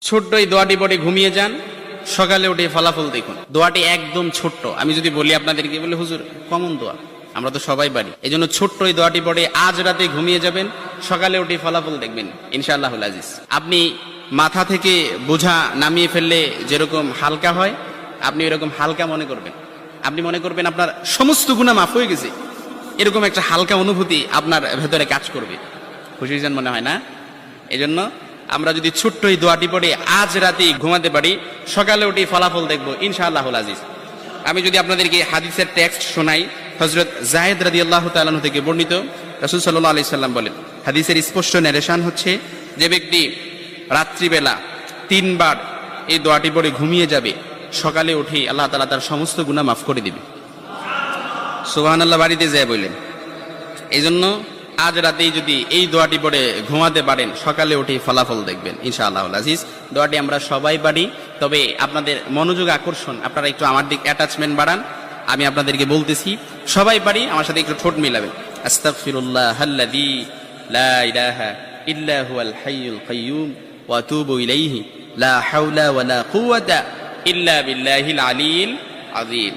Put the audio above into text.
ছোট্ট এই দোয়াটি পড়ে ঘুমিয়ে যান, সকালে উঠে ফলাফল দেখুন। দোয়াটি একদম ছোট্ট, আমি যদি বলি আপনাদেরকে, বলে হুজুর কমন দোয়া, আমরা তো সবাই পারি। এই জন্য ছোট্ট এই দোয়াটি পড়ে আজ রাতে ঘুমিয়ে যাবেন, সকালে উঠে ফলাফল দেখবেন ইনশাআল্লাহুল আজিজ। আপনি মাথা থেকে বোঝা নামিয়ে ফেললে যেরকম হালকা হয়, আপনি এরকম হালকা মনে করবেন। আপনি মনে করবেন আপনার সমস্ত গুনাহ মাফ হয়ে গেছে, এরকম একটা হালকা অনুভূতি আপনার ভেতরে কাজ করবে। খুশি হয়েছেন মনে হয় না? এই জন্য আমরা যদি ছোট্ট এই দোয়াটি পড়ে আজ রাতে ঘুমাতে পারি, সকালে উঠে ফলাফল দেখবো ইনশাআল্লাহুল আজিজ। আমি যদি আপনাদেরকে হাদিসের টেক্সট শোনাই, হযরত যায়েদ রাদিয়াল্লাহু তাআলা আনহু থেকে বর্ণিত, রাসূল সাল্লাল্লাহু আলাইহি সাল্লাম বলেন, হাদিসের স্পষ্ট ন্যারেশন হচ্ছে, যে ব্যক্তি রাত্রিবেলা 3 বার এই দোয়াটি পড়ে ঘুমিয়ে যাবে, সকালে উঠে আল্লাহ তাআলা তার সমস্ত গুনাহ মাফ করে দিবে। সুবহানাল্লাহ বাড়িতে যায় বললেন। এই জন্য আজ রাতেই যদি এই দোয়াটি পড়ে ঘুমাতে পারেন, সকালে উঠে ফলাফল দেখবেন ইনশাআল্লাহুল আজিজ। দোয়াটি আমরা সবাই পারি, তবে আপনাদের মনোযোগ আকর্ষণ, আপনারা একটু আমার দিক অ্যাটাচমেন্ট বাড়ান। আমি আপনাদেরকে বলতেছি, সবাই পারি, আমার সাথে একটু ঠোঁট মিলাবেন। আস্তাগফিরুল্লাহাল্লাযী লা ইলাহা ইল্লা হুয়াল হাইয়ুল কাইয়্যুম ওয়া আতুবু ইলাইহি লা হাওলা ওয়ালা কুওয়াতা ইল্লা বিল্লাহিল আলিয়্যিল আযীম।